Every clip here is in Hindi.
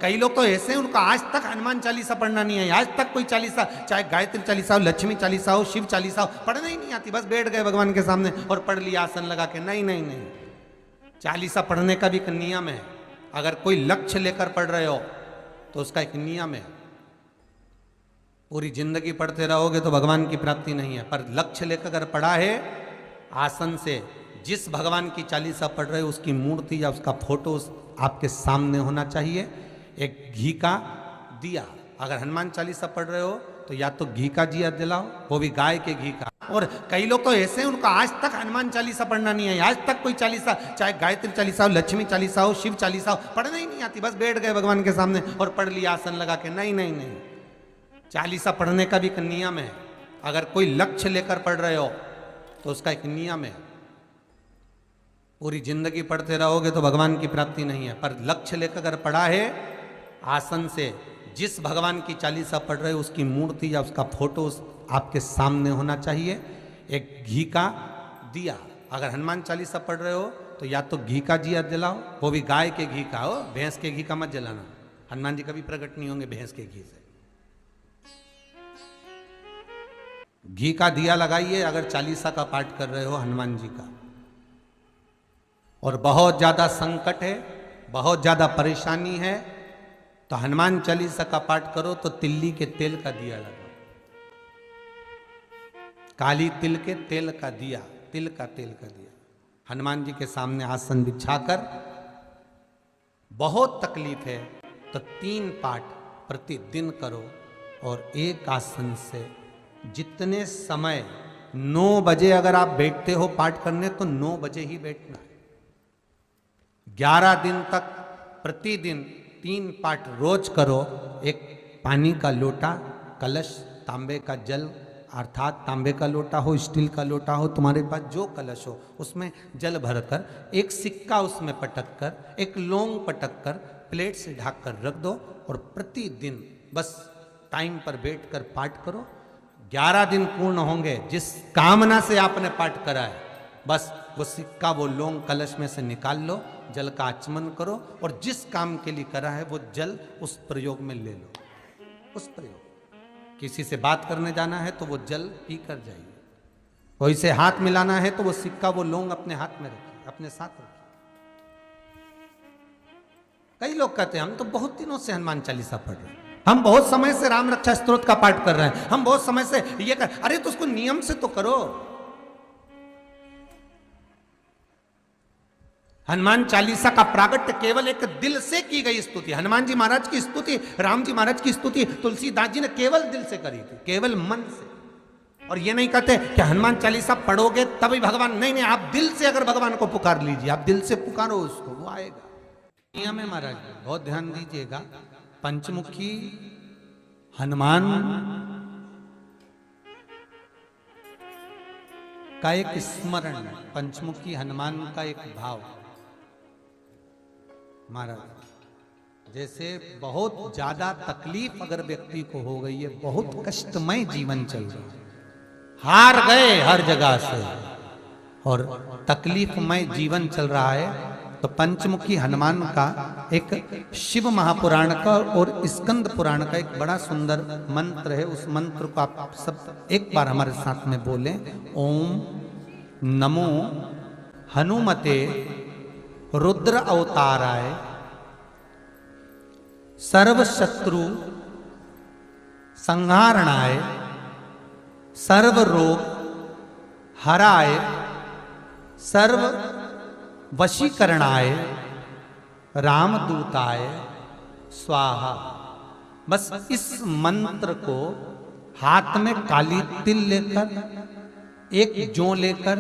कई लोग तो ऐसे हैं, उनको आज तक हनुमान चालीसा पढ़ना नहीं है, आज तक कोई चालीसा, चाहे गायत्री चालीसा हो, लक्ष्मी चालीसा हो, शिव चालीसा हो, पढ़ना ही नहीं आती। बस बैठ गए भगवान के सामने और पढ़ लिया आसन लगा के। नहीं नहीं नहीं, चालीसा पढ़ने का भी एक नियम है। अगर कोई लक्ष्य लेकर पढ़ रहे हो तो उसका एक नियम है। पूरी जिंदगी पढ़ते रहोगे तो भगवान की प्राप्ति नहीं है, पर लक्ष्य लेकर अगर पढ़ा है आसन से, जिस भगवान की चालीसा पढ़ रहे हो उसकी मूर्ति या उसका फोटो आपके सामने होना चाहिए। एक घी का दिया, अगर हनुमान चालीसा पढ़ रहे हो तो या तो घी का दिया जलाओ, वो भी गाय के घी का। और कई लोग तो ऐसे हैं, उनको आज तक हनुमान चालीसा पढ़ना नहीं है, आज तक कोई चालीसा, चाहे गायत्री चालीसा हो, लक्ष्मी चालीसा हो, शिव चालीसा हो, पढ़ना ही नहीं आती। बस बैठ गए भगवान के सामने और पढ़ लिया आसन लगा के। नहीं नहीं नहीं, चालीसा पढ़ने का भी एक नियम है। अगर कोई लक्ष्य लेकर पढ़ रहे हो तो उसका एक नियम है। पूरी जिंदगी पढ़ते रहोगे तो भगवान की प्राप्ति नहीं है, पर लक्ष्य लेकर अगर पढ़ा है आसन से, जिस भगवान की चालीसा पढ़ रहे हो उसकी मूर्ति या उसका फोटो आपके सामने होना चाहिए। एक घी का दिया, अगर हनुमान चालीसा पढ़ रहे हो तो या तो घी का दिया जलाओ, वो भी गाय के घी का हो, भैंस के घी का मत जलाना। हनुमान जी कभी प्रकट नहीं होंगे भैंस के घी से। घी का दिया लगाइए अगर चालीसा का पाठ कर रहे हो हनुमान जी का। और बहुत ज़्यादा संकट है, बहुत ज़्यादा परेशानी है, तो हनुमान चालीसा का पाठ करो तो तिल्ली के तेल का दिया लगाओ, काली तिल के तेल का दिया, तिल का तेल का दिया हनुमान जी के सामने आसन बिछाकर। बहुत तकलीफ है तो 3 पाठ प्रतिदिन करो। और एक आसन से जितने समय, 9 बजे अगर आप बैठते हो पाठ करने तो 9 बजे ही बैठना है। 11 दिन तक प्रतिदिन 3 पाठ रोज करो। एक पानी का लोटा, कलश, तांबे का जल, अर्थात तांबे का लोटा हो, स्टील का लोटा हो, तुम्हारे पास जो कलश हो उसमें जल भरकर, एक सिक्का उसमें पटक कर, एक लौंग पटक कर प्लेट से ढक कर रख दो और प्रतिदिन बस टाइम पर बैठकर पाठ करो। 11 दिन पूर्ण होंगे, जिस कामना से आपने पाठ करा है बस वो सिक्का, वो लौंग कलश में से निकाल लो, जल का आचमन करो और जिस काम के लिए करा है वो जल उस प्रयोग में ले लो। उस प्रयोग, किसी से बात करने जाना है तो वो जल पी कर जाइए, कोई से हाथ मिलाना है तो वो सिक्का, वो लौंग अपने हाथ में रखिए, अपने साथ रखिए। कई लोग कहते हैं हम तो बहुत दिनों से हनुमान चालीसा पढ़ रहे हैं, हम बहुत समय से राम रक्षा स्तोत्र का पाठ कर रहे हैं, हम बहुत समय से ये कर। अरे तो उसको नियम से तो करो। हनुमान चालीसा का प्रागट्य केवल एक दिल से की गई स्तुति। हनुमान जी महाराज की स्तुति, राम जी महाराज की स्तुति तुलसीदास जी ने केवल दिल से करी थी, केवल मन से। और ये नहीं कहते कि हनुमान चालीसा पढ़ोगे तभी भगवान, नहीं नहीं, आप दिल से अगर भगवान को पुकार लीजिए, आप दिल से पुकारो उसको, वो आएगा। नियम है महाराज, बहुत ध्यान दीजिएगा। पंचमुखी हनुमान का एक स्मरण, पंचमुखी हनुमान का एक भाव। महाराज जैसे बहुत ज्यादा तकलीफ अगर व्यक्ति को हो गई है, बहुत कष्टमय जीवन चल रहा है, हार गए हर जगह से और तकलीफमय जीवन चल रहा है, तो पंचमुखी हनुमान का एक शिव महापुराण का और स्कंद पुराण का एक बड़ा सुंदर मंत्र है। उस मंत्र को आप सब एक बार हमारे साथ में बोलें। ओम नमो हनुमते रुद्र अवताराय सर्व शत्रु संहारणाय सर्व रोग हराय सर्व वशीकरणाय रामदूताय स्वाहा। बस इस मंत्र को हाथ में काली तिल लेकर, एक जौ लेकर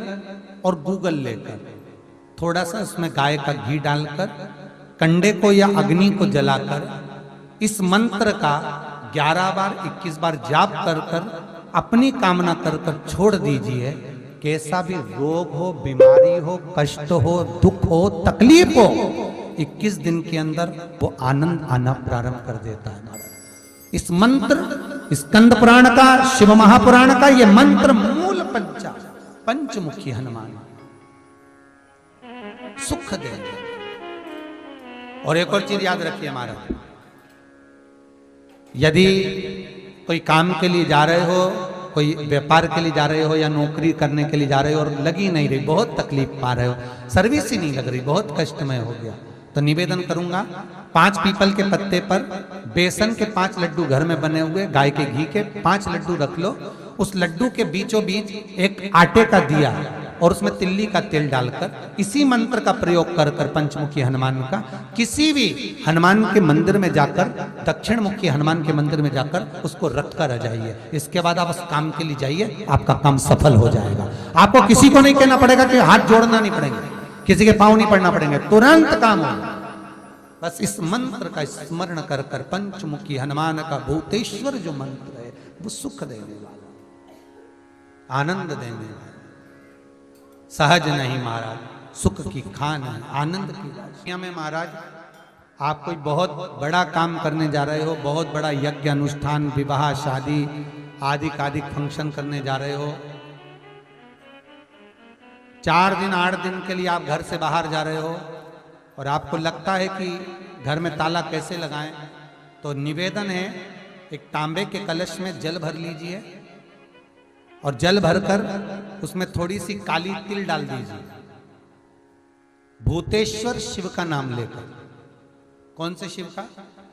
और गूगल लेकर, थोड़ा सा उसमें गाय का घी डालकर, कंडे को या अग्नि को जलाकर इस मंत्र का 11 बार 21 बार जाप कर कर अपनी कामना कर कर छोड़ दीजिए। कैसा भी रोग हो, बीमारी हो, कष्ट हो, दुख हो, तकलीफ हो, 21 दिन के अंदर वो आनंद आना प्रारंभ कर देता है। महाराज इस मंत्र, स्कंद पुराण का, शिव महापुराण का ये मंत्र मूल पंचमुखी हनुमान सुख देंगे। और एक और चीज याद रखिए महाराज, यदि कोई काम के लिए जा रहे हो, कोई व्यापार के लिए जा रहे हो या नौकरी करने के लिए जा रहे हो और लगी नहीं रही, बहुत तकलीफ पा रहे हो, सर्विस ही नहीं लग रही, बहुत कष्टमय हो गया, तो निवेदन करूंगा 5 पीपल के पत्ते पर बेसन के 5 लड्डू घर में बने हुए गाय के घी के 5 लड्डू रख लो, उस लड्डू के बीचों बीच एक आटे का दिया और उसमें तिल्ली का तेल डालकर इसी मंत्र का प्रयोग कर कर पंचमुखी हनुमान का किसी भी हनुमान के मंदिर में जाकर, दक्षिण मुखी हनुमान के मंदिर में जाकर उसको रख कर आ जाइए। इसके बाद आप उस काम के लिए जाइए, आपका काम सफल हो जाएगा। आपको किसी को नहीं कहना पड़ेगा कि हाथ जोड़ना नहीं पड़ेंगे, किसी के पांव नहीं पड़ना पड़ेंगे, तुरंत काम होगा। बस इस मंत्र का स्मरण कर कर पंचमुखी हनुमान का भूतेश्वर जो मंत्र है वो सुख देने वाला, आनंद देने वाला, सहज नहीं महाराज, सुख की खान है, आनंद की राशि में। महाराज आप कोई बहुत बड़ा काम करने जा रहे हो, बहुत बड़ा यज्ञ अनुष्ठान, विवाह शादी आदि आदि फंक्शन करने जा रहे हो, 4 दिन 8 दिन के लिए आप घर से बाहर जा रहे हो और आपको लगता है कि घर में ताला कैसे लगाएं, तो निवेदन है एक तांबे के कलश में जल भर लीजिए और जल भरकर उसमें थोड़ी सी काली तिल डाल दीजिए, भूतेश्वर शिव का नाम लेकर। कौन से शिव का?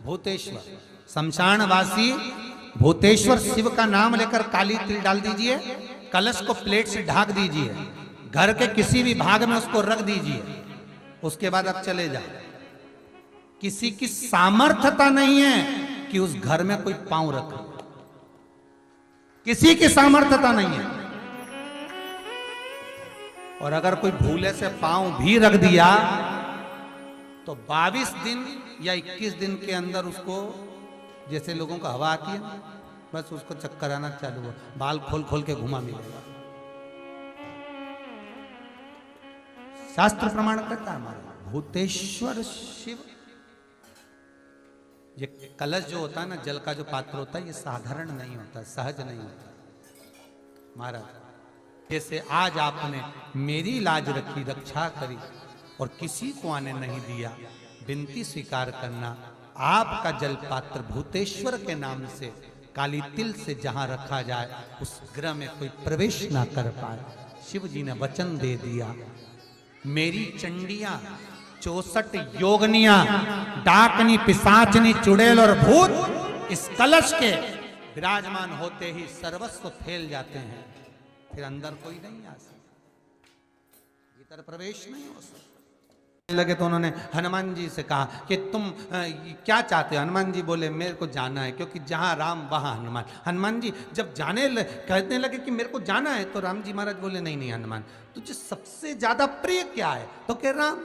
भूतेश्वर, शमशानवासी भूतेश्वर शिव का नाम लेकर काली तिल डाल दीजिए, कलश को प्लेट से ढक दीजिए, घर के किसी भी भाग में उसको रख दीजिए। उसके बाद आप चले जाओ। किसी की सामर्थ्यता नहीं है कि उस घर में कोई पांव रखे, किसी की सामर्थ्यता नहीं है। और अगर कोई भूले से पांव भी रख दिया तो 22 दिन या 21 दिन के अंदर उसको, जैसे लोगों को हवा आती है, बस उसको चक्कर आना चालू हो, बाल खोल खोल के घुमा मिलेगा। शास्त्र प्रमाण करता है हमारा भूतेश्वर शिव। ये कलश जो होता है ना, जल का जो पात्र होता है, ये साधारण नहीं होता, सहज नहीं होता महाराज। जैसे आज आपने मेरी लाज रखी, रक्षा करी और किसी को आने नहीं दिया, विनती स्वीकार करना। आपका जल पात्र भूतेश्वर के नाम से काली तिल से जहां रखा जाए उस गृह में कोई प्रवेश ना कर पाए। शिव जी ने वचन दे दिया, मेरी चंडियां 64 योगनियां, डाकनी, पिशाचनी, चुड़ैल और भूत इस कलश के विराजमान होते ही सर्वस्व फैल जाते हैं, फिर अंदर कोई नहीं आ सकता, भीतर प्रवेश नहीं हो सकता। लगे तो उन्होंने हनुमान जी से कहा कि तुम क्या चाहते हो? हनुमान जी बोले मेरे को जाना है, क्योंकि जहां राम वहां हनुमान। हनुमान जी जब कहने लगे कि मेरे को जाना है, तो राम जी महाराज बोले नहीं नहीं हनुमान, तुझे सबसे ज्यादा प्रिय क्या है? तो कह राम।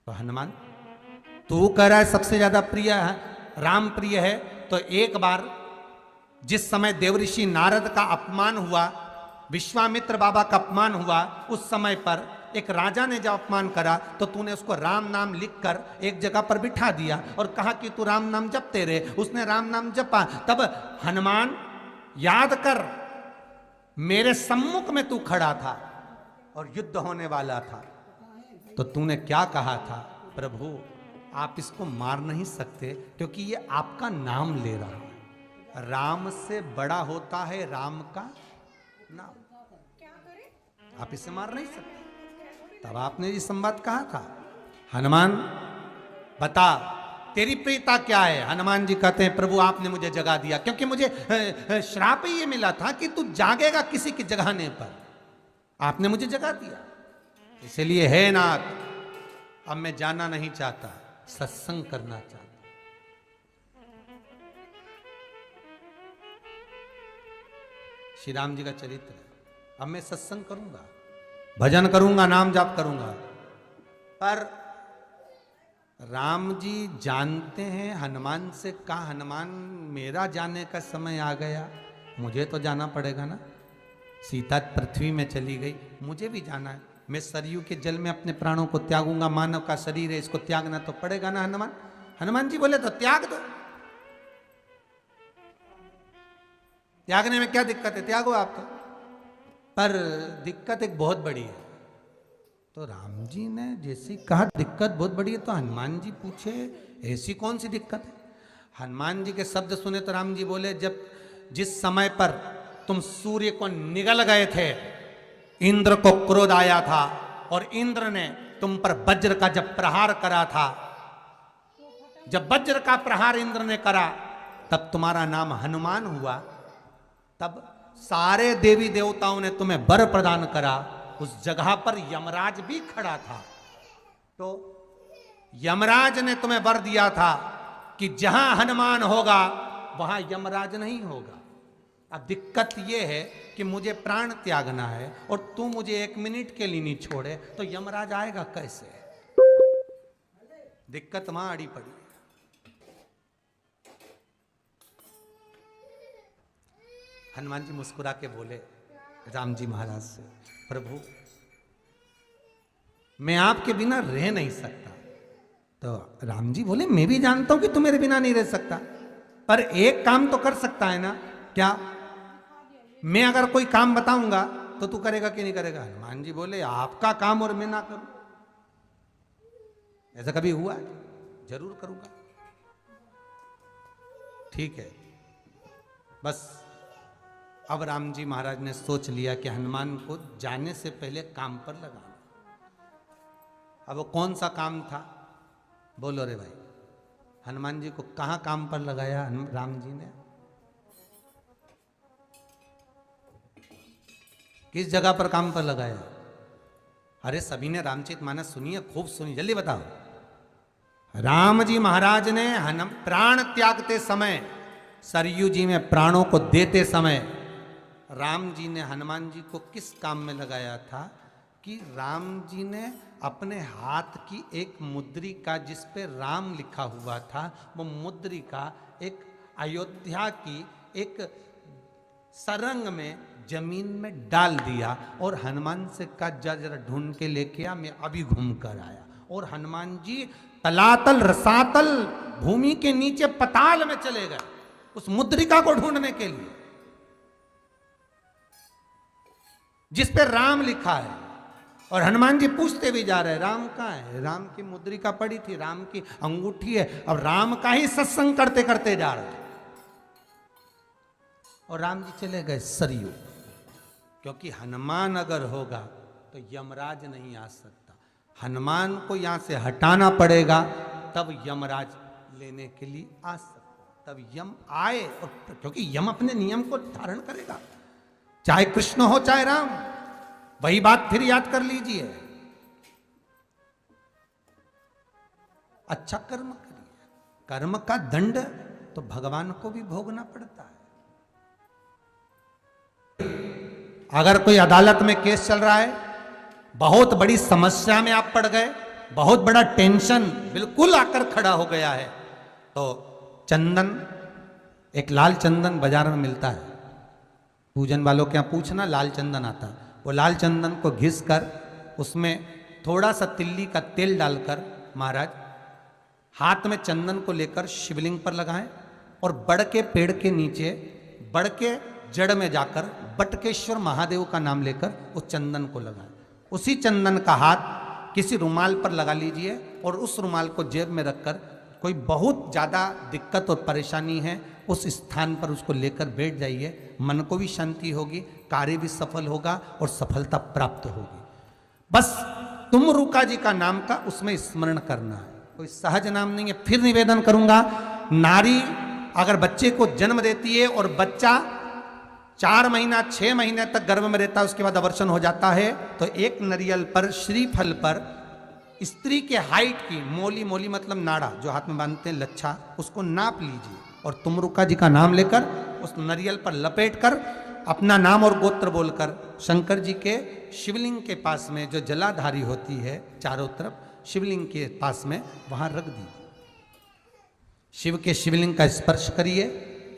तो हनुमान तू कह रहा है सबसे ज्यादा प्रिय है राम प्रिय है, तो एक बार जिस समय देवऋषि नारद का अपमान हुआ, विश्वामित्र बाबा का अपमान हुआ, उस समय पर एक राजा ने जब अपमान करा तो तूने उसको राम नाम लिखकर एक जगह पर बिठा दिया और कहा कि तू राम नाम जपते रहे। उसने राम नाम जपा। तब हनुमान याद कर, मेरे सम्मुख में तू खड़ा था और युद्ध होने वाला था, तो तूने क्या कहा था? प्रभु आप इसको मार नहीं सकते क्योंकि ये आपका नाम ले रहा है, राम से बड़ा होता है राम का नाम, आप इसे मार नहीं सकते। तब आपने ये संवाद कहा था, हनुमान बता तेरी प्रियता क्या है? हनुमान जी कहते हैं प्रभु आपने मुझे जगा दिया, क्योंकि मुझे श्राप ही ये मिला था कि तू जागेगा किसी के जगाने पर, आपने मुझे जगा दिया, इसलिए है नाथ अब मैं जाना नहीं चाहता, सत्संग करना चाहता। श्री राम जी का चरित्र है। अब मैं सत्संग करूंगा, भजन करूंगा, नाम जाप करूंगा, पर राम जी जानते हैं हनुमान से कहा, हनुमान मेरा जाने का समय आ गया, मुझे तो जाना पड़ेगा ना। सीता पृथ्वी में चली गई, मुझे भी जाना है, मैं सरयू के जल में अपने प्राणों को त्यागूंगा, मानव का शरीर है इसको त्यागना तो पड़ेगा ना हनुमान। हनुमान जी बोले तो त्याग दो, त्यागने में क्या दिक्कत है, त्यागो आप तो, पर दिक्कत एक बहुत बड़ी है। तो राम जी ने जैसे कहा दिक्कत बहुत बड़ी है, तो हनुमान जी पूछे ऐसी कौन सी दिक्कत है? हनुमान जी के शब्द सुने तो राम जी बोले, जब जिस समय पर तुम सूर्य को निगल गए थे, इंद्र को क्रोध आया था और इंद्र ने तुम पर वज्र का जब प्रहार करा था, जब वज्र का प्रहार इंद्र ने करा तब तुम्हारा नाम हनुमान हुआ। तब सारे देवी देवताओं ने तुम्हें वर प्रदान करा। उस जगह पर यमराज भी खड़ा था, तो यमराज ने तुम्हें वर दिया था कि जहां हनुमान होगा वहां यमराज नहीं होगा। अब दिक्कत यह है कि मुझे प्राण त्यागना है और तू मुझे 1 मिनट के लिए नहीं छोड़े, तो यमराज आएगा कैसे? दिक्कत वहां अड़ी पड़ी। हनुमान जी मुस्कुरा के बोले राम जी महाराज से, प्रभु मैं आपके बिना रह नहीं सकता। तो राम जी बोले, मैं भी जानता हूं कि तू मेरे बिना नहीं रह सकता, पर एक काम तो कर सकता है ना। क्या? मैं अगर कोई काम बताऊंगा तो तू करेगा कि नहीं करेगा? हनुमान जी बोले, आपका काम और मैं ना करूं, ऐसा कभी हुआ है? जरूर करूंगा। ठीक है। बस अब राम जी महाराज ने सोच लिया कि हनुमान को जाने से पहले काम पर लगाना। अब वो कौन सा काम था? बोलो रे भाई। हनुमान जी को कहां काम पर लगाया राम जी ने? किस जगह पर काम पर लगाया? अरे सभी ने रामचरितमानस सुनी है, खूब सुनी, जल्दी बताओ। राम जी महाराज ने प्राण त्यागते समय, सरयू जी में प्राणों को देते समय, राम जी ने हनुमान जी को किस काम में लगाया था? कि राम जी ने अपने हाथ की एक मुद्रिका, जिस पे राम लिखा हुआ था, वो मुद्रिका एक अयोध्या की एक सरंग में जमीन में डाल दिया और हनुमान से कहा, जरा ढूंढ के लेके आ, मैं अभी घूम कर आया। और हनुमान जी तलातल रसातल भूमि के नीचे पताल में चले गए उस मुद्रिका को ढूंढने के लिए, जिस पे राम लिखा है। और हनुमान जी पूछते भी जा रहे, राम कहाँ है? राम की मुद्रिका पड़ी थी, राम की अंगूठी है। अब राम का ही सत्संग करते करते जा रहे, और राम जी चले गए सरयू, क्योंकि हनुमान अगर होगा तो यमराज नहीं आ सकता। हनुमान को यहां से हटाना पड़ेगा, तब यमराज लेने के लिए आ सकता, तब यम आए। और क्योंकि यम अपने नियम को धारण करेगा, चाहे कृष्ण हो चाहे राम। वही बात फिर याद कर लीजिए, अच्छा कर्म करिए, कर्म का दंड तो भगवान को भी भोगना पड़ता है। अगर कोई अदालत में केस चल रहा है, बहुत बड़ी समस्या में आप पड़ गए, बहुत बड़ा टेंशन बिल्कुल आकर खड़ा हो गया है, तो चंदन, एक लाल चंदन बाजार में मिलता है, पूजन वालों के यहाँ पूछना, लाल चंदन आता है। वो लाल चंदन को घिस कर उसमें थोड़ा सा तिल्ली का तेल डालकर महाराज हाथ में चंदन को लेकर शिवलिंग पर लगाएं और बड़ के पेड़ के नीचे, बड़ के जड़ में जाकर बटकेश्वर महादेव का नाम लेकर उस चंदन को लगाएं। उसी चंदन का हाथ किसी रुमाल पर लगा लीजिए और उस रुमाल को जेब में रखकर, कोई बहुत ज़्यादा दिक्कत और परेशानी है उस स्थान पर उसको लेकर बैठ जाइए। मन को भी शांति होगी, कार्य भी सफल होगा और सफलता प्राप्त होगी। बस तुम रुका जी का नाम का उसमें स्मरण करना है, कोई सहज नाम नहीं है। फिर निवेदन करूंगा, नारी अगर बच्चे को जन्म देती है और बच्चा 4 महीना 6 महीने तक गर्भ में रहता है, उसके बाद अवर्षण हो जाता है, तो एक नरियल पर, श्रीफल पर स्त्री के हाइट की, मोली, मोली मतलब नाड़ा जो हाथ में बांधते हैं, लच्छा, उसको नाप लीजिए और तुमरुका जी का नाम लेकर उस नरियल पर लपेट कर अपना नाम और गोत्र बोलकर शंकर जी के शिवलिंग के पास में, जो जलाधारी होती है चारों तरफ शिवलिंग के पास में, वहां रख दीजिए। शिव के शिवलिंग का स्पर्श करिए,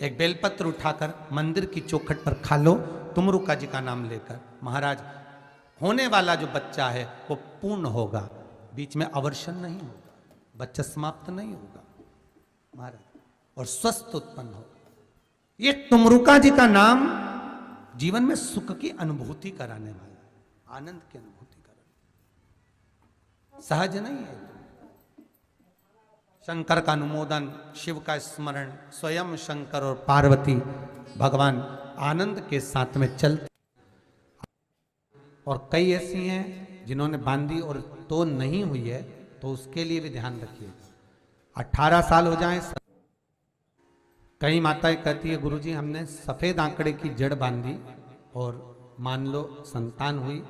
एक बेलपत्र उठाकर मंदिर की चौखट पर खा लो, तुमरुका जी का नाम लेकर। महाराज होने वाला जो बच्चा है वो पूर्ण होगा, बीच में अवर्षण नहीं होगा, बच्चा समाप्त नहीं होगा महाराज, और स्वस्थ उत्पन्न होगा। ये तुमरुका जी का नाम जीवन में सुख की अनुभूति कराने वाला है, आनंद की अनुभूति कराने, सहज नहीं है। शंकर का अनुमोदन, शिव का स्मरण, स्वयं शंकर और पार्वती भगवान आनंद के साथ में चलते। और कई ऐसी हैं जिन्होंने बांधी और तो नहीं हुई है, तो उसके लिए भी ध्यान रखिएगा। 18 साल हो जाएं। कई माताएं कहती है गुरुजी हमने सफेद आंकड़े की जड़ बांधी और मान लो संतान हुई।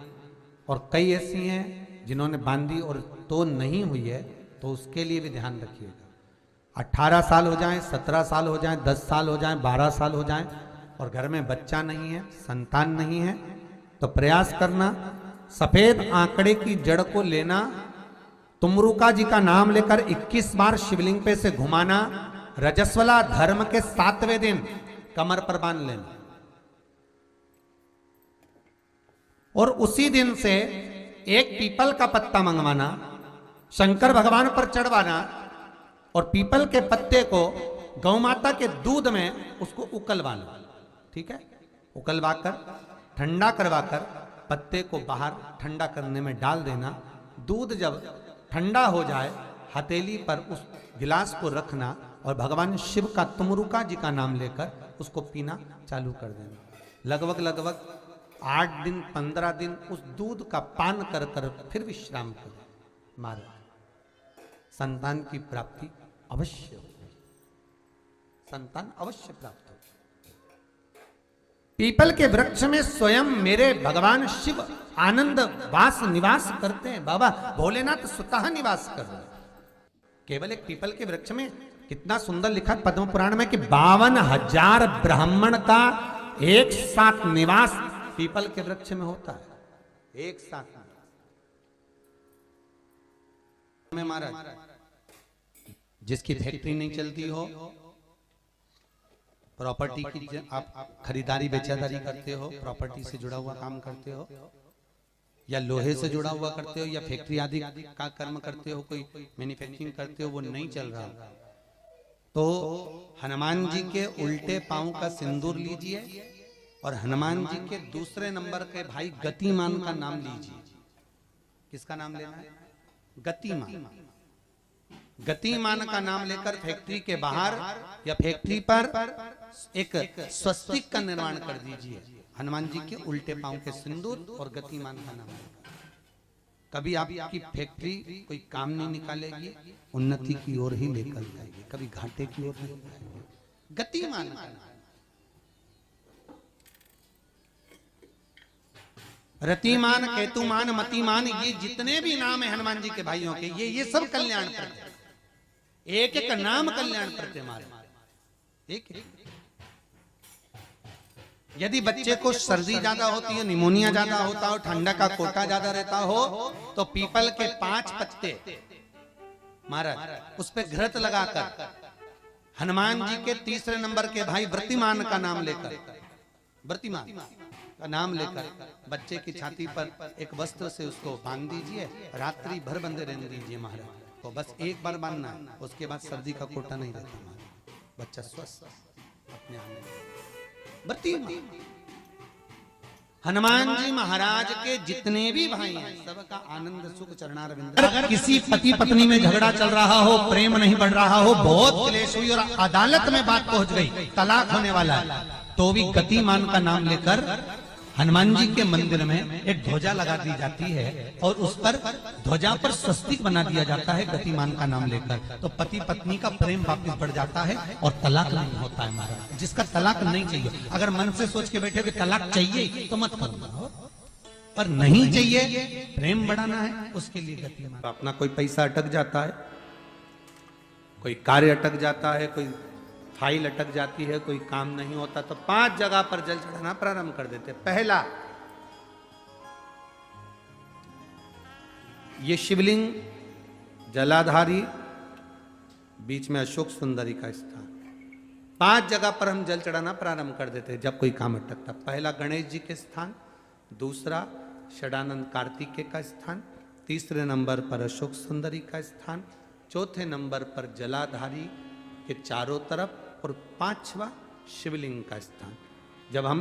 और कई ऐसी हैं जिन्होंने बांधी और तो नहीं हुई है, तो उसके लिए भी ध्यान रखिएगा। 18 साल हो जाएं, 17 साल हो जाएं, 10 साल हो जाएं, 12 साल हो जाएं और घर में बच्चा नहीं है, संतान नहीं है, तो प्रयास करना सफेद आंकड़े की जड़ को लेना, तुमरुका जी का नाम लेकर 21 बार शिवलिंग पे से घुमाना, रजस्वला धर्म के 7वें दिन कमर पर बांध लेना और उसी दिन से एक पीपल का पत्ता मंगवाना, शंकर भगवान पर चढ़वाना और पीपल के पत्ते को गौ माता के दूध में उसको उकलवाना। ठीक है, उकलवाकर ठंडा करवाकर पत्ते को बाहर ठंडा करने में डाल देना। दूध जब ठंडा हो जाए हथेली पर उस गिलास को रखना और भगवान शिव का तुमरुका जी का नाम लेकर उसको पीना चालू कर देना। लगभग 8 दिन 15 दिन उस दूध का पान कर कर फिर विश्राम करें। मारे संतान की प्राप्ति अवश्य हो, संतान अवश्य प्राप्त हो। पीपल के वृक्ष में स्वयं मेरे भगवान शिव आनंद वास निवास करते हैं। बाबा भोलेनाथ स्वतः निवास कर रहे हैं। केवल एक पीपल के वृक्ष में कितना सुंदर लिखा पद्म पुराण में कि 52,000 ब्राह्मण का एक साथ निवास पीपल के वृक्ष में होता है। एक साथ में महाराज जिसकी फैक्ट्री नहीं चलती हो, प्रॉपर्टी की आप खरीदारी बेचादारी करते हो, प्रॉपर्टी से जुड़ा हुआ काम करते हो या लोहे से जुड़ा हुआ करते हो या फैक्ट्री आदि का कर्म करते हो, कोई मैन्युफैक्चरिंग करते हो, वो नहीं चल रहा, तो हनुमान जी के उल्टे पांव का सिंदूर लीजिए और हनुमान जी के दूसरे नंबर के भाई गतिमान का नाम लीजिए। किसका नाम लेना है? गतिमान। गतिमान का नाम लेकर फैक्ट्री के बाहर या फैक्ट्री पर एक स्वस्तिक का निर्माण कर दीजिए। हनुमान जी के उल्टे पांव के सिंदूर और गतिमान का नाम लेकर। कभी आपकी फैक्ट्री कोई काम नहीं निकालेगी, उन्नति की ओर ही लेकर जाएगी, कभी घाटे की ओर नहीं जाएगी। गतिमान का नाम। रतिमान, केतुमान, मतिमान, ये जितने भी नाम है हनुमान जी के भाइयों के, ये सब कल्याण करते। एक एक नाम कल्याण करते मारे। एक यदि बच्चे को सर्दी ज्यादा होती है, निमोनिया ज्यादा होता हो, ठंडा का कोटा ज्यादा रहता हो, तो पीपल के 5 पत्ते महाराज उस पे घृत लगाकर हनुमान जी के तीसरे नंबर के भाई व्रतिमान का नाम लेकर, व्रतिमान का नाम लेकर बच्चे की छाती पर एक वस्त्र से उसको बांध दीजिए, रात्रि भर बंधे रहने दीजिए महाराज। तो बस एक बार बांधना है, उसके बाद सर्दी का कोटा नहीं रहता महाराज, बच्चा स्वस्थ अपने आप में। व्रतिमान हनुमान जी महाराज के जितने भी भाई हैं सबका आनंद सुख चरणारविंद। अगर किसी पति पत्नी में झगड़ा चल रहा हो, प्रेम नहीं बढ़ रहा हो, बहुत क्लेश हुई और अदालत में बात पहुंच गई, तलाक होने वाला है, तो भी गतिमान का नाम लेकर हनुमान जी के मंदिर में एक ध्वजा लगा दी जाती है और उस पर ध्वजा पर स्वस्तिक बना दिया जाता है गतिमान का नाम लेकर। तो पति पत्नी का प्रेम वापस बढ़ जाता है और तलाक नहीं होता है महाराज। जिसका तलाक नहीं चाहिए, अगर मन से सोच के बैठे कि तलाक चाहिए तो मत करो, पर नहीं चाहिए, प्रेम बढ़ाना है, उसके लिए गतिमान। अपना कोई पैसा अटक जाता है, कोई कार्य अटक जाता है, कोई फाइल अटक जाती है, कोई काम नहीं होता, तो 5 जगह पर जल चढ़ाना प्रारंभ कर देते। पहला, ये शिवलिंग जलाधारी, बीच में अशोक सुंदरी का स्थान, 5 जगह पर हम जल चढ़ाना प्रारंभ कर देते जब कोई काम अटकता। पहला गणेश जी के स्थान, दूसरा षडानंद कार्तिकेय का स्थान, तीसरे नंबर पर अशोक सुंदरी का स्थान, चौथे नंबर पर जलाधारी के चारों तरफ और 5वां शिवलिंग का स्थान। जब हम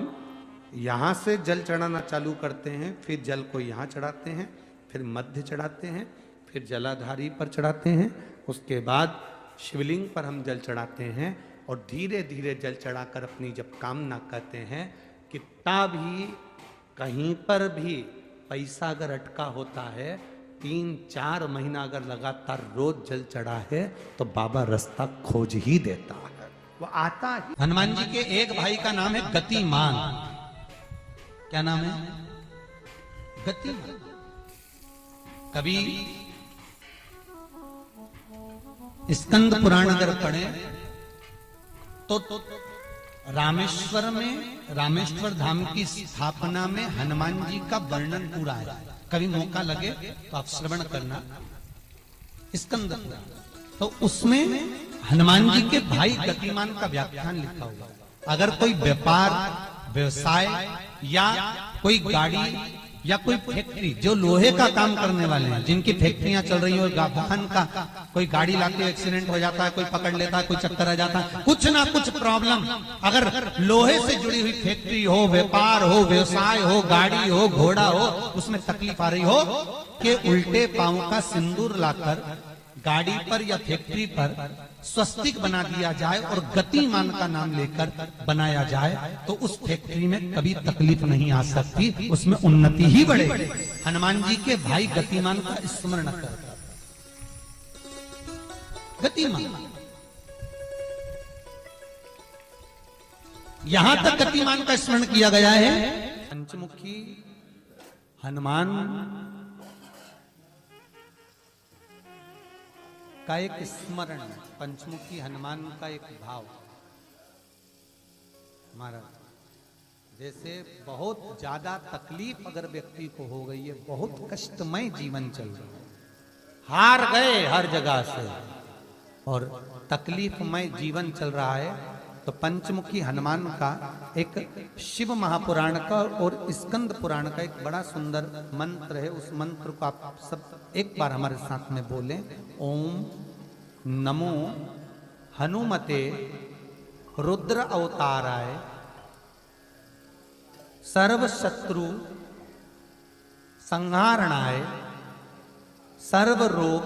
यहाँ से जल चढ़ाना चालू करते हैं, फिर जल को यहाँ चढ़ाते हैं, फिर मध्य चढ़ाते हैं, फिर जलाधारी पर चढ़ाते हैं, उसके बाद शिवलिंग पर हम जल चढ़ाते हैं और धीरे धीरे जल चढ़ाकर अपनी जब कामना करते हैं, कितना भी कहीं पर भी पैसा अगर अटका होता है, 3-4 महीना अगर लगातार रोज जल चढ़ा है तो बाबा रास्ता खोज ही देता है, वो आता है। हनुमान जी के एक भाई का नाम है गतिमान। क्या नाम है? गतिमान। कभी स्कंद पुराण अगर पढ़े तो रामेश्वर धाम की स्थापना में हनुमान जी का वर्णन पूरा है। कभी मौका लगे तो आप श्रवण करना स्कंद पुराण, तो उसमें हनुमान जी के भाई गतिमान का व्याख्यान लिखा हुआ है। अगर कोई व्यापार व्यवसाय या कोई गाड़ी या कोई फैक्ट्री, जो लोहे का काम करने वाले हैं, जिनकी फैक्ट्रियां चल रही हो, वाहन का कोई गाड़ी लाके एक्सीडेंट हो जाता है, कोई पकड़ लेता है, कोई चक्कर आ जाता है, कुछ ना कुछ प्रॉब्लम, अगर लोहे से जुड़ी हुई फैक्ट्री हो, व्यापार हो, व्यवसाय हो, गाड़ी हो, घोड़ा हो, उसमें तकलीफ आ रही हो कि उल्टे पांव का सिंदूर लाकर गाड़ी पर या फैक्ट्री पर स्वस्तिक बना दिया जाए और गतिमान का नाम लेकर बनाया जाए, तो उस फैक्ट्री में कभी तकलीफ नहीं आ सकती, उसमें उन्नति ही बढ़ेगी। हनुमान जी के भाई गतिमान का स्मरण कर, गतिमान, यहां तक गतिमान का स्मरण किया गया है। पंचमुखी हनुमान का एक स्मरण, पंचमुखी हनुमान का एक भाव। महाराज, जैसे बहुत ज्यादा तकलीफ अगर व्यक्ति को हो गई है, बहुत कष्टमय जीवन चल रहा है, हार गए हर जगह से और तकलीफमय जीवन चल रहा है, तो पंचमुखी हनुमान का एक शिव महापुराण का और स्कंद पुराण का एक बड़ा सुंदर मंत्र है। उस मंत्र को आप सब एक बार हमारे साथ में बोलें। ओम नमो हनुमते रुद्र अवताराय सर्व शत्रु संहारणाय सर्व रोग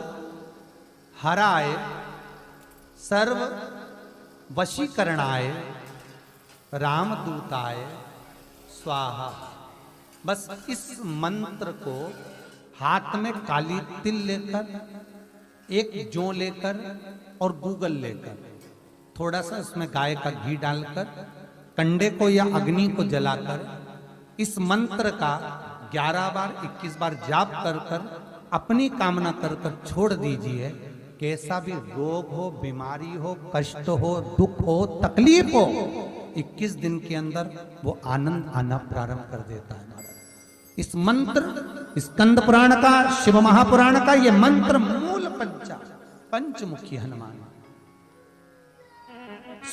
हराय सर्व वशीकरणाय रामदूताय स्वाहा। बस इस मंत्र को हाथ में काली तिल लेकर, एक जौ लेकर और गूगल लेकर, थोड़ा सा इसमें गाय का घी डालकर, कंडे को या अग्नि को जलाकर इस मंत्र का 11 बार 21 बार जाप कर कर अपनी कामना कर कर छोड़ दीजिए। कैसा भी रोग हो, बीमारी हो, कष्ट हो, दुख हो, तकलीफ हो, 21 दिन के अंदर वो आनंद आना प्रारंभ कर देता है। इस मंत्र, स्कंद पुराण का, शिव महापुराण का ये मंत्र मूल पंचमुखी हनुमान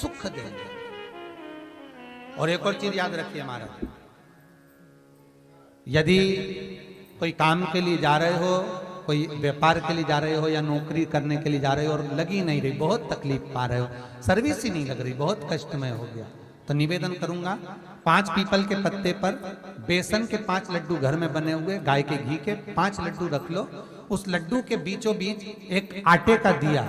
सुख देंगे। और एक और चीज याद रखिए महाराज, यदि कोई काम के लिए जा रहे हो, कोई व्यापार के लिए जा रहे हो या नौकरी करने के लिए जा रहे हो और लगी नहीं रही, बहुत तकलीफ पा रहे हो, सर्विस ही नहीं लग रही, बहुत कष्टमय हो गया, तो निवेदन करूंगा 5 पीपल के पत्ते पर बेसन के 5 लड्डू घर में बने हुए, गाय के घी के 5 लड्डू रख लो, उस लड्डू के बीचों बीच एक आटे का दिया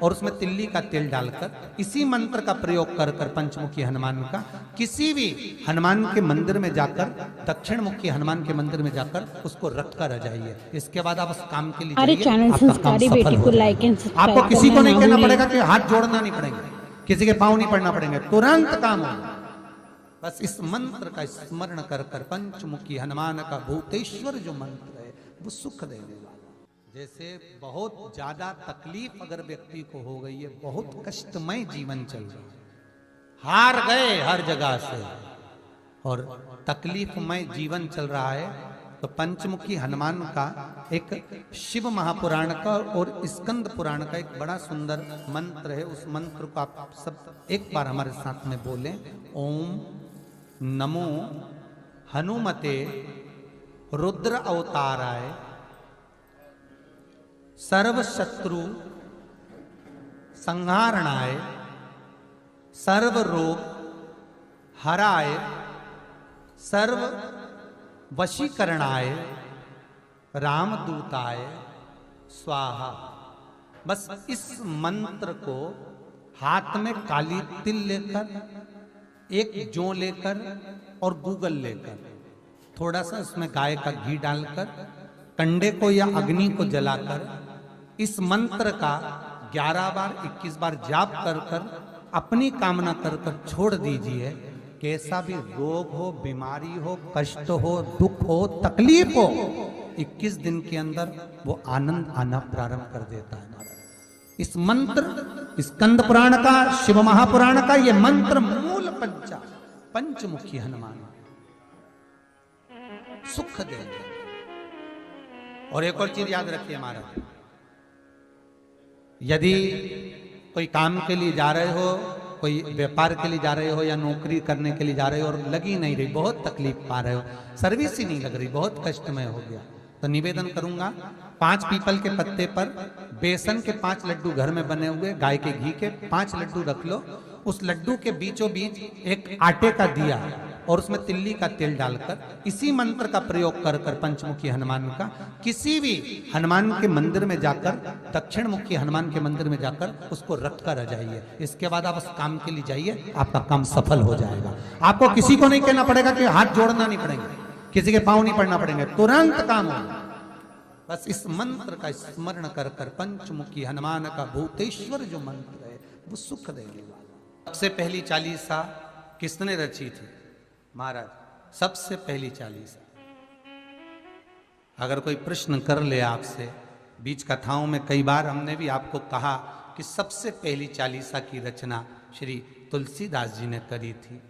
और उसमें तिल्ली का तेल डालकर इसी मंत्र का प्रयोग कर कर पंचमुखी हनुमान का किसी भी हनुमान के मंदिर में जाकर, दक्षिण मुखी हनुमान के मंदिर में जाकर उसको रख कर आ जाइए। इसके बाद आप उस काम के लिए जाइए, आपका काम सफल हो जाएगा। आपको किसी को नहीं कहना पड़ेगा कि हाथ जोड़ना नहीं पड़ेगा, किसी के पांव नहीं पड़ना पड़ेंगे, तुरंत काम होगा। बस इस मंत्र का स्मरण कर कर पंचमुखी हनुमान का भूतेश्वर जो मंत्र है वो सुख देने वाला। जैसे बहुत ज्यादा तकलीफ अगर व्यक्ति को हो गई है, बहुत कष्टमय जीवन चल रहा है, हार गए हर जगह से और तकलीफमय जीवन चल रहा है, तो पंचमुखी हनुमान का एक शिव महापुराण का और स्कंद पुराण का एक बड़ा सुंदर मंत्र है। उस मंत्र को आप सब एक बार हमारे साथ में बोलें। ओम नमो हनुमते रुद्र अवताराय सर्व शत्रु संहारणाय सर्व रोग हराय सर्व वशीकरणाय रामदूताय स्वाहा। बस इस मंत्र को हाथ में काली तिल लेकर, एक जौ लेकर और गूगल लेकर, थोड़ा सा उसमें गाय का घी डालकर, कंडे को या अग्नि को जलाकर इस मंत्र का 11 बार 21 बार जाप कर कर अपनी कामना कर कर छोड़ दीजिए। कैसा भी रोग हो, बीमारी हो, कष्ट हो, दुख हो, तकलीफ हो, 21 दिन के अंदर वो आनंद आना प्रारंभ कर देता है। इस मंत्र, स्कंद पुराण का, शिव महापुराण का ये मंत्र मूल पंचमुखी हनुमान सुख देंगे। और एक और चीज याद रखिए महाराज, यदि कोई काम के लिए जा रहे हो, कोई व्यापार के लिए जा रहे हो या नौकरी करने के लिए जा रहे हो और लगी नहीं रही, बहुत तकलीफ पा रहे हो, सर्विस ही नहीं लग रही, बहुत कष्टमय हो गया, तो निवेदन करूंगा 5 पीपल के पत्ते पर बेसन के 5 लड्डू घर में बने हुए, गाय के घी के 5 लड्डू रख लो। उस लड्डू के बीचों बीच एक आटे का दिया और उसमें तिल्ली का तेल डालकर इसी मंत्र का प्रयोग कर कर पंचमुखी हनुमान का किसी भी हनुमान के मंदिर में जाकर, दक्षिण मुखी हनुमान के मंदिर में जाकर उसको रख कर आ जाइए। इसके बाद आप उस काम के लिए जाइए, आपका काम सफल हो जाएगा। आपको किसी को नहीं कहना पड़ेगा कि हाथ जोड़ना नहीं पड़ेंगे, किसी के पांव नहीं पड़ना पड़ेंगे, तुरंत काम होगा। बस इस मंत्र का स्मरण कर कर पंचमुखी हनुमान का भूतेश्वर जो मंत्र है वो सुख देने वाला। सबसे पहली चालीसा किसने रची थी महाराज? सबसे पहली चालीसा। अगर कोई प्रश्न कर ले आपसे, बीच कथाओं में कई बार हमने भी आपको कहा कि सबसे पहली चालीसा की रचना श्री तुलसीदास जी ने करी थी।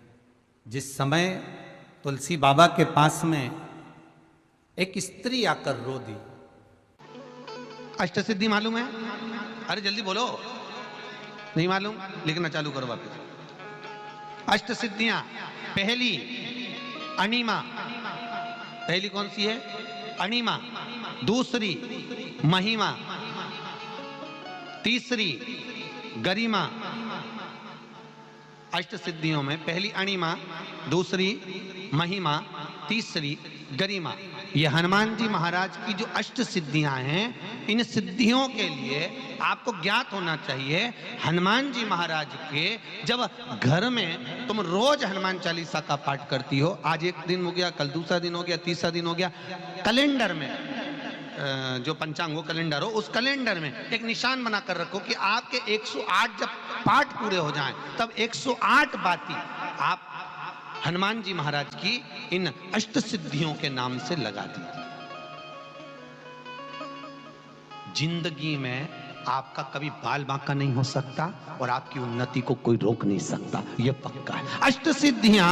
जिस समय तुलसी बाबा के पास में एक स्त्री आकर रो दी। अष्टसिद्धि मालूम है? अरे जल्दी बोलो, नहीं मालूम? लिखना चालू करो वापस। अष्टसिद्धियां, पहली अणिमा, पहली कौन सी है? अणिमा। दूसरी महिमा, तीसरी गरिमा। अष्टसिद्धियों में पहली अणिमा, दूसरी महिमा, तीसरी गरिमा। ये हनुमान जी महाराज की जो अष्ट सिद्धियां हैं, इन सिद्धियों के लिए आपको ज्ञात होना चाहिए, हनुमान जी महाराज के जब घर में तुम रोज हनुमान चालीसा का पाठ करती हो, आज एक दिन हो गया, कल दूसरा दिन हो गया, तीसरा दिन हो गया, कैलेंडर में जो पंचांगो कैलेंडर हो, उस कैलेंडर में एक निशान बनाकर रखो कि आपके 108 जब पाठ पूरे हो जाएं, तब 108 बाती आप हनुमान जी महाराज की इन अष्ट सिद्धियों के नाम से लगा दीजिए। जिंदगी में आपका कभी बाल बांका नहीं हो सकता और आपकी उन्नति को कोई रोक नहीं सकता, यह पक्का है। अष्ट सिद्धियां,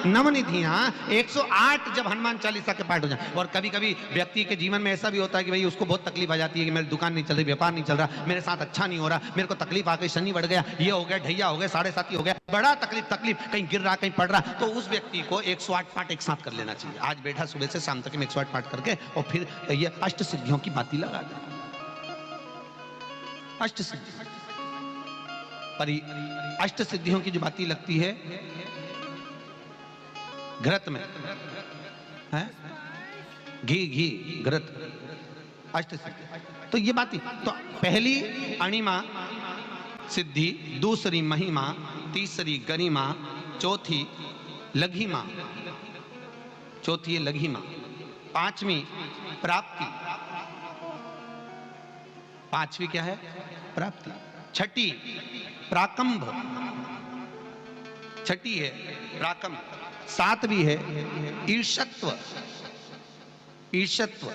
नवनिधियां 108 जब हनुमान चालीसा के पाठ हो जाए। और कभी कभी व्यक्ति के जीवन में ऐसा भी होता है कि भाई उसको बहुत तकलीफ आ जाती है कि मेरी दुकान नहीं चल रही, व्यापार नहीं चल रहा, मेरे साथ अच्छा नहीं हो रहा, मेरे को तकलीफ आ गई, शनि बढ़ गया, ये हो गया, ढैया हो गया, 7.5 हो गया, बड़ा तकलीफ, कहीं गिर रहा, कहीं पड़ रहा, तो उस व्यक्ति को 108 पाठ एक साथ कर लेना चाहिए। आज बैठा सुबह से शाम तक में 108 पाठ करके और फिर ये अष्ट सिद्धियों की बाती लगा दे। अष्ट सिद्धि पर अष्ट सिद्धियों की जो बाती लगती है घृत में है, घी घृत, अष्ट सिद्धि। तो ये बाती, तो पहली अणिमा सिद्धि, दूसरी महिमा, तीसरी गरिमा, चौथी लघिमा, चौथी है लघिमा, पांचवी प्राप्ति, पांचवी क्या है? प्राप्ति। छठी प्राकंभ, छठी है प्राकंभ। सातवीं है ईर्षत्व, ईर्षत्व।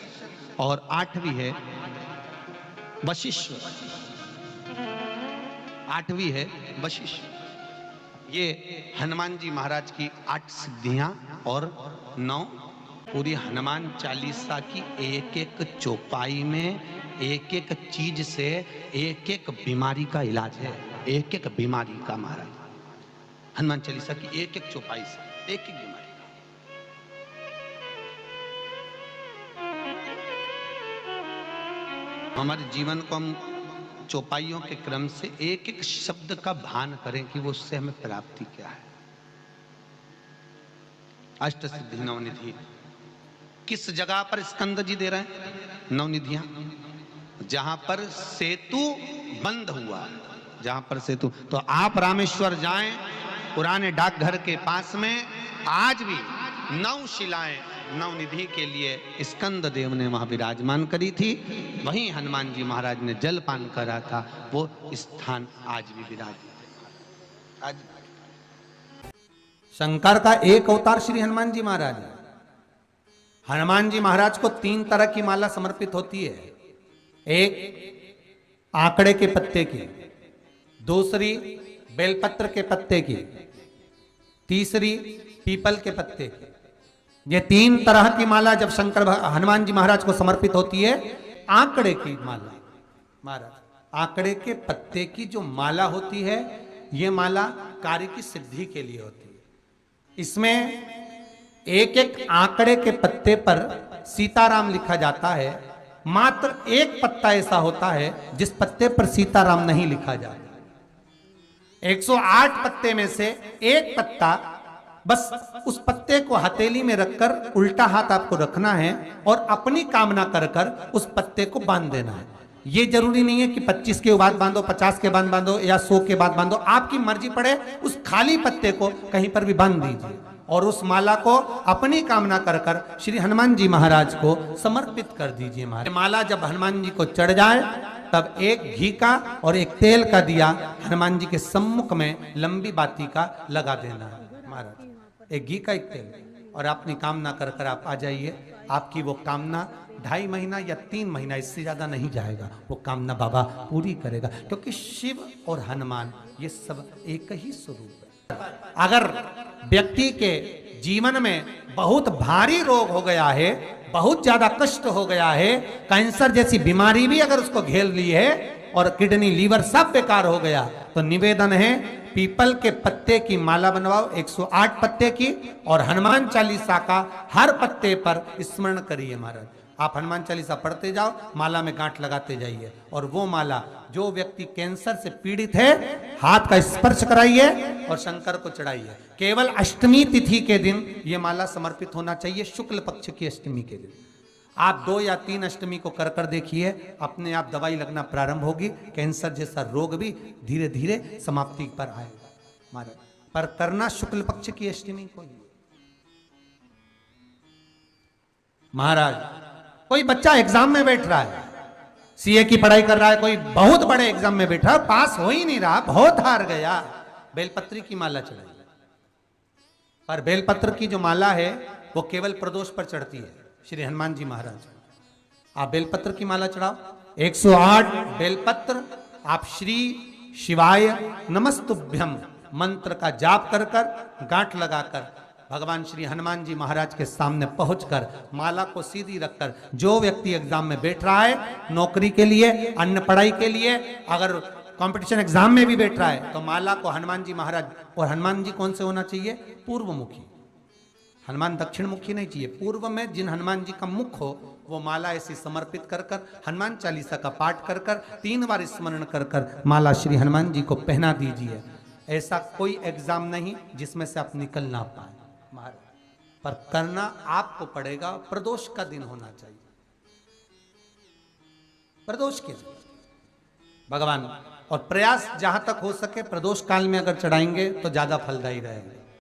और आठवीं है वशिष्व, आठवीं है वशिष्व। ये हनुमान जी महाराज की 8 सिद्धियां और 9 पूरी हनुमान चालीसा की एक एक चौपाई में एक एक चीज से एक एक बीमारी का इलाज है, एक एक बीमारी का महाराज हनुमान चालीसा की एक एक चौपाई से एक एक बीमारी का। हमारे जीवन को हम चौपाइयों के क्रम से एक एक शब्द का भान करें कि वो उससे हमें प्राप्ति क्या है। अष्ट सिद्धि नवनिधि किस जगह पर स्कंद जी दे रहे हैं? नवनिधियां जहां पर सेतु बंद हुआ, जहां पर सेतु, तो आप रामेश्वर जाएं, पुराने डाकघर के पास में आज भी 9 शिलाएं नवनिधि के लिए स्कंद देव ने वहां विराजमान करी थी, वहीं हनुमान जी महाराज ने जलपान करा था, वो स्थान आज भी विराजमान। आज शंकर का एक अवतार श्री हनुमान जी महाराज है। हनुमान जी महाराज को 3 तरह की माला समर्पित होती है, एक आंकड़े के पत्ते की, दूसरी बेलपत्र के पत्ते की, तीसरी पीपल के पत्ते की। ये 3 तरह की माला जब शंकर हनुमान जी महाराज को समर्पित होती है, आंकड़े की माला महाराज, आंकड़े के पत्ते की जो माला होती है, ये माला कार्य की सिद्धि के लिए होती है। इसमें एक एक आंकड़े के पत्ते पर सीताराम लिखा जाता है, मात्र एक पत्ता ऐसा होता है जिस पत्ते पर सीताराम नहीं लिखा जाता। 108 पत्ते में से एक पत्ता, बस उस पत्ते को हथेली में रखकर उल्टा हाथ आपको रखना है और अपनी कामना कर कर उस पत्ते को बांध देना है। ये जरूरी नहीं है कि 25 के बाद बांधो, 50 के बाद बांधो या 100 के बाद बांधो, आपकी मर्जी पड़े, उस खाली पत्ते को कहीं पर भी बांध दीजिए और उस माला को अपनी कामना कर कर श्री हनुमान जी महाराज को समर्पित कर दीजिए। माला जब हनुमान जी को चढ़ जाए, तब एक घी का और एक तेल का दिया हनुमान जी के सम्मुख में लंबी बाती का लगा देना है महाराज, एक घी का एक तेल, और अपनी कामना कर कर आप आ जाइए। आपकी वो कामना 2.5 महीना या 3 महीना, इससे ज्यादा नहीं जाएगा, वो कामना बाबा पूरी करेगा, क्योंकि शिव और हनुमान ये सब एक ही स्वरूप है। अगर व्यक्ति के जीवन में बहुत भारी रोग हो गया है, बहुत ज्यादा कष्ट हो गया है, कैंसर जैसी बीमारी भी अगर उसको घेर ली है और किडनी लीवर सब बेकार हो गया, तो निवेदन है पीपल के पत्ते की माला बनवाओ, 108 पत्ते की, और हनुमान चालीसा का हर पत्ते पर स्मरण करिए महाराज। आप हनुमान चालीसा पढ़ते जाओ, माला में गांठ लगाते जाइए, और वो माला जो व्यक्ति कैंसर से पीड़ित है, हाथ का स्पर्श कराइए और शंकर को चढ़ाइए। केवल अष्टमी तिथि के दिन ये माला समर्पित होना चाहिए, शुक्ल पक्ष की अष्टमी के दिन। आप 2 या 3 अष्टमी को कर कर देखिए, अपने आप दवाई लगना प्रारंभ होगी, कैंसर जैसा रोग भी धीरे धीरे समाप्ति पर आएगा महाराज। पर करना शुक्ल पक्ष की अष्टमी को ही महाराज। कोई बच्चा एग्जाम में बैठ रहा है, सीए की पढ़ाई कर रहा है, कोई बहुत बड़े एग्जाम में बैठा, पास हो ही नहीं रहा, बहुत हार गया, बेलपत्री की माला चढ़ाई। पर बेलपत्र की जो माला है वो केवल प्रदोष पर चढ़ती है श्री हनुमान जी महाराज। आप बेलपत्र की माला चढ़ाओ, 108 बेलपत्र, आप श्री शिवाय नमस्तुभ्यम मंत्र का जाप कर कर गांठ लगाकर भगवान श्री हनुमान जी महाराज के सामने पहुंचकर माला को सीधी रखकर, जो व्यक्ति एग्जाम में बैठ रहा है, नौकरी के लिए, अन्य पढ़ाई के लिए, अगर कंपटीशन एग्जाम में भी बैठ रहा है, तो माला को हनुमान जी महाराज, और हनुमान जी कौन से होना चाहिए? पूर्वमुखी। हनुमान दक्षिण मुखी नहीं चाहिए, पूर्व में जिन हनुमान जी का मुख हो वो माला ऐसी समर्पित कर कर हनुमान चालीसा का पाठ कर कर 3 बार स्मरण कर कर माला श्री हनुमान जी को पहना दीजिए। ऐसा कोई एग्जाम नहीं जिसमें से आप निकल ना पाए महाराज, पर करना आपको पड़ेगा। प्रदोष का दिन होना चाहिए, प्रदोष के दिन भगवान, और प्रयास जहां तक हो सके प्रदोष काल में अगर चढ़ाएंगे तो ज्यादा फलदायी रहेगा।